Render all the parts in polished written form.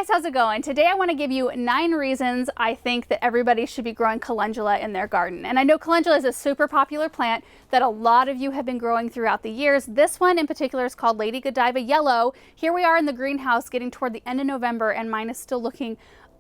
guys, how's it going? Today I want to give you 9 reasons I think that everybody should be growing calendula in their garden. And I know calendula is a super popular plant that a lot of you have been growing throughout the years. This one in particular is called Lady Godiva Yellow. Here we are in the greenhouse getting toward the end of November and mine is still looking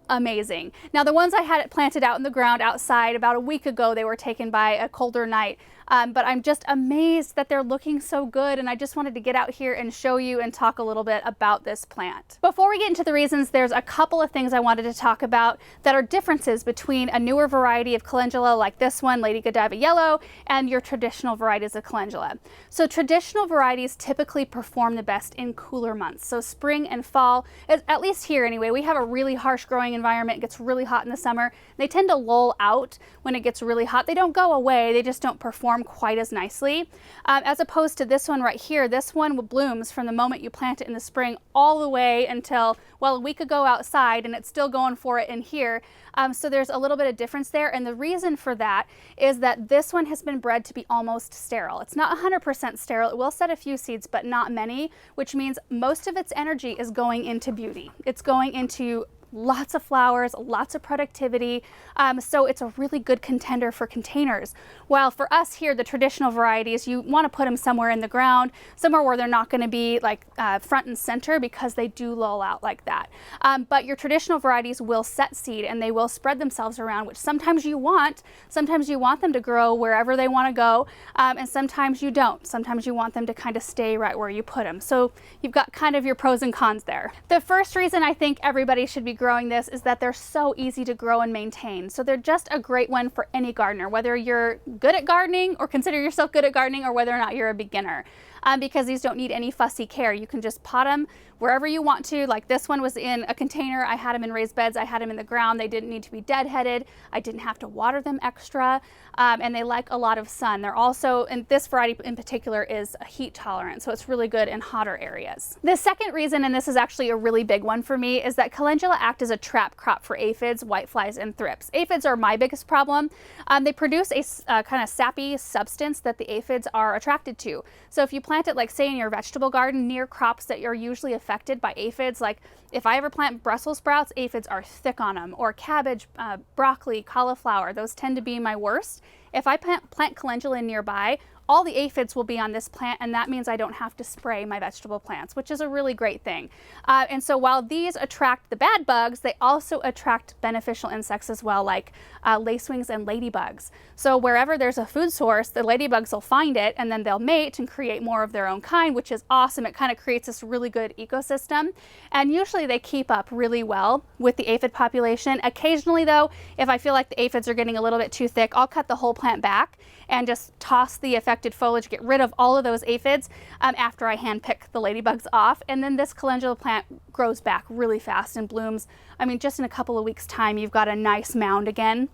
amazing. Now the ones I had planted out in the ground outside about a week ago, they were taken by a colder night. But I'm just amazed that they're looking so good, and I just wanted to get out here and show you and talk a little bit about this plant. Before we get into the reasons, there's a couple of things I wanted to talk about that are differences between a newer variety of calendula like this one, Lady Godiva Yellow, and your traditional varieties of calendula. So traditional varieties typically perform the best in cooler months. So spring and fall, at least here anyway, we have a really harsh growing environment. It gets really hot in the summer. They tend to lull out when it gets really hot. They don't go away, they just don't perform quite as nicely, as opposed to this one right here. This one blooms from the moment you plant it in the spring all the way until, well, a week ago outside, and it's still going for it in here. So there's a little bit of difference there, and the reason for that is that this one has been bred to be almost sterile. It's not 100% sterile. It will set a few seeds, but not many, which means most of its energy is going into beauty. It's going into lots of flowers, lots of productivity, so it's a really good contender for containers. While for us here, the traditional varieties, you want to put them somewhere in the ground, somewhere where they're not going to be like front and center, because they do lull out like that. But your traditional varieties will set seed and they will spread themselves around, which sometimes you want. Sometimes you want them to grow wherever they want to go, and sometimes you don't. Sometimes you want them to kind of stay right where you put them. So you've got kind of your pros and cons there. The first reason I think everybody should be growing this is that they're so easy to grow and maintain. So they're just a great one for any gardener, whether you're good at gardening or consider yourself good at gardening, or whether or not you're a beginner. Because these don't need any fussy care. You can just pot them wherever you want to. Like this one was in a container. I had them in raised beds. I had them in the ground. They didn't need to be deadheaded. I didn't have to water them extra. And they like a lot of sun. They're also, and this variety in particular is heat tolerant, so it's really good in hotter areas. The second reason, and this is actually a really big one for me, is that calendula act as a trap crop for aphids, whiteflies, and thrips. Aphids are my biggest problem. They produce a kind of sappy substance that the aphids are attracted to. So if you plant it, like say in your vegetable garden near crops that are usually affected by aphids, like if I ever plant Brussels sprouts, aphids are thick on them, or cabbage, broccoli, cauliflower, those tend to be my worst. If I plant calendula nearby, all the aphids will be on this plant, and that means I don't have to spray my vegetable plants, which is a really great thing. And so while these attract the bad bugs, they also attract beneficial insects as well, like lacewings and ladybugs. So wherever there's a food source, the ladybugs will find it, and then they'll mate and create more of their own kind, which is awesome. It kind of creates this really good ecosystem. And usually they keep up really well with the aphid population. Occasionally though, if I feel like the aphids are getting a little bit too thick, I'll cut the whole plant back and just toss the affected foliage, get rid of all of those aphids after I hand pick the ladybugs off. And then this calendula plant grows back really fast and blooms. I mean, just in a couple of weeks' time, you've got a nice mound again.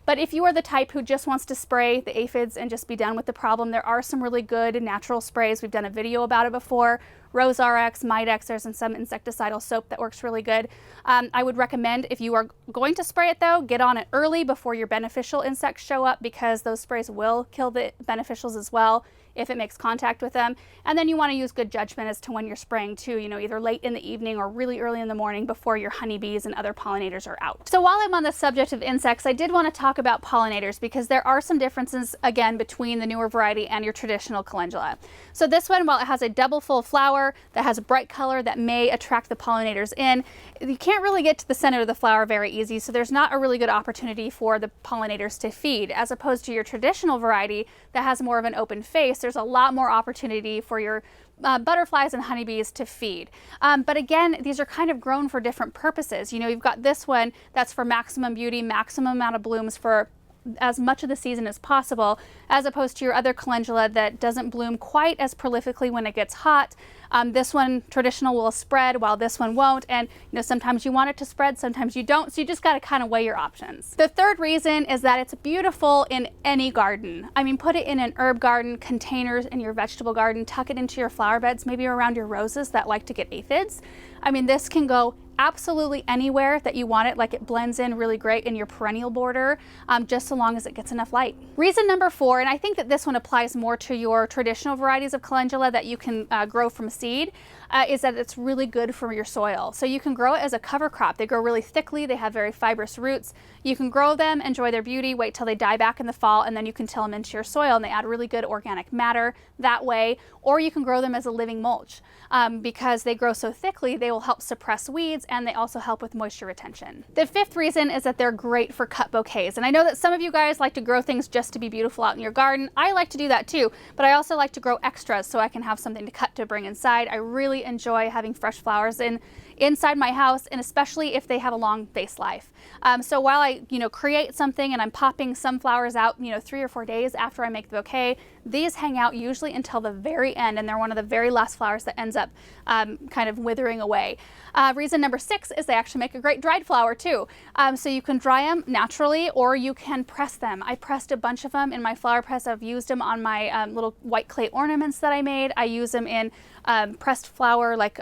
But if you are the type who just wants to spray the aphids and just be done with the problem, there are some really good natural sprays. We've done a video about it before. Rose RX, Midex, there's some insecticidal soap that works really good. I would recommend, if you are going to spray it though, get on it early before your beneficial insects show up, because those sprays will kill the beneficials as well if it makes contact with them. And then you want to use good judgment as to when you're spraying too, you know, either late in the evening or really early in the morning before your honeybees and other pollinators are out. So while I'm on the subject of insects, I did want to talk about pollinators, because there are some differences again between the newer variety and your traditional calendula. So this one, while it has a double full flower that has a bright color that may attract the pollinators in, you can't really get to the center of the flower very easy, so there's not a really good opportunity for the pollinators to feed, as opposed to your traditional variety that has more of an open face. There's a lot more opportunity for your butterflies and honeybees to feed. But again, these are kind of grown for different purposes. You know, you've got this one that's for maximum beauty, maximum amount of blooms for as much of the season as possible, as opposed to your other calendula that doesn't bloom quite as prolifically when it gets hot. This one, traditional, will spread while this one won't, and you know, sometimes you want it to spread, sometimes you don't, so you just got to kind of weigh your options. The third reason is that it's beautiful in any garden. I mean, put it in an herb garden, containers in your vegetable garden, tuck it into your flower beds, maybe around your roses that like to get aphids. I mean, this can go absolutely anywhere that you want it. Like, it blends in really great in your perennial border, just so long as it gets enough light. Reason number 4, and I think that this one applies more to your traditional varieties of calendula that you can grow from seed, is that it's really good for your soil. So you can grow it as a cover crop. They grow really thickly, they have very fibrous roots. You can grow them, enjoy their beauty, wait till they die back in the fall, and then you can till them into your soil, and they add really good organic matter that way. Or you can grow them as a living mulch. Because they grow so thickly, they will help suppress weeds, and they also help with moisture retention. The fifth reason is that they're great for cut bouquets. And I know that some of you guys like to grow things just to be beautiful out in your garden. I like to do that too, but I also like to grow extras so I can have something to cut to bring inside. I really enjoy having fresh flowers inside my house, and especially if they have a long vase life. So while I create something and I'm popping some flowers out 3 or 4 days after I make the bouquet, these hang out usually until the very end, and they're one of the very last flowers that ends up kind of withering away. Reason number 6 is they actually make a great dried flower too. So you can dry them naturally, or you can press them. I pressed a bunch of them in my flower press. I've used them on my little white clay ornaments that I made. I use them in pressed flower like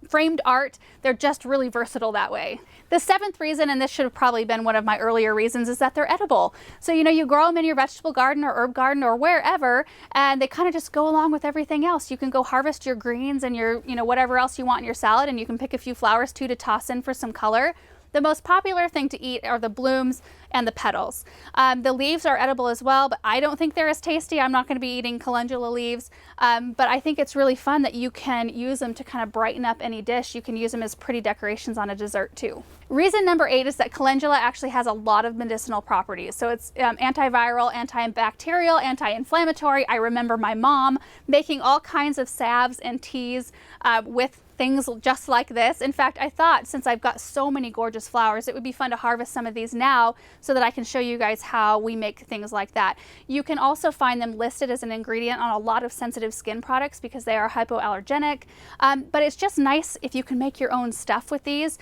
framed art. They're just really versatile that way. The 7th reason, and this should have probably been one of my earlier reasons, is that they're edible. So you grow them in your vegetable garden or herb garden or wherever, and they kind of just go along with everything else. You can go harvest your greens and your whatever else you want in your salad, and you can pick a few flowers too to toss in for some color. The most popular thing to eat are the blooms and the petals. The leaves are edible as well, but I don't think they're as tasty. I'm not going to be eating calendula leaves, but I think it's really fun that you can use them to kind of brighten up any dish. You can use them as pretty decorations on a dessert too. Reason number 8 is that calendula actually has a lot of medicinal properties. So it's antiviral, antibacterial, anti-inflammatory. I remember my mom making all kinds of salves and teas with things just like this. In fact, I thought since I've got so many gorgeous flowers, it would be fun to harvest some of these now so that I can show you guys how we make things like that. You can also find them listed as an ingredient on a lot of sensitive skin products because they are hypoallergenic. But it's just nice if you can make your own stuff with these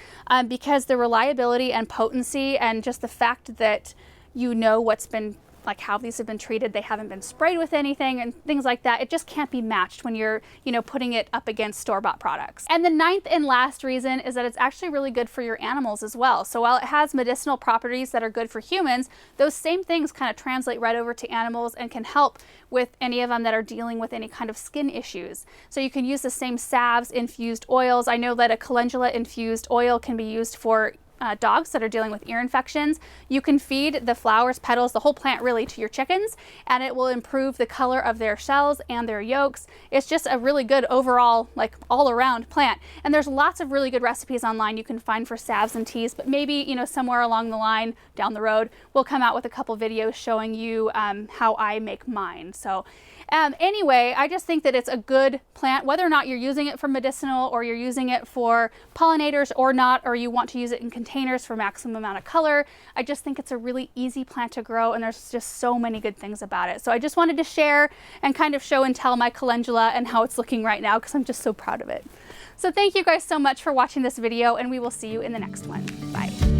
because the reliability and potency and just the fact that what's been how these have been treated, they haven't been sprayed with anything and things like that. It just can't be matched when you're, putting it up against store-bought products. And the 9th and last reason is that it's actually really good for your animals as well. So while it has medicinal properties that are good for humans, those same things kind of translate right over to animals and can help with any of them that are dealing with any kind of skin issues. So you can use the same salves, infused oils. I know that a calendula infused oil can be used for dogs that are dealing with ear infections. You can feed the flowers, petals, the whole plant really to your chickens, and it will improve the color of their shells and their yolks. It's just a really good overall, all around plant. And there's lots of really good recipes online you can find for salves and teas, but maybe, somewhere along the line down the road, we'll come out with a couple videos showing you how I make mine. So anyway, I just think that it's a good plant, whether or not you're using it for medicinal or you're using it for pollinators or not, or you want to use it in containers for maximum amount of color. I just think it's a really easy plant to grow, and there's just so many good things about it. So I just wanted to share and kind of show and tell my calendula and how it's looking right now because I'm just so proud of it. So thank you guys so much for watching this video, and we will see you in the next one. Bye.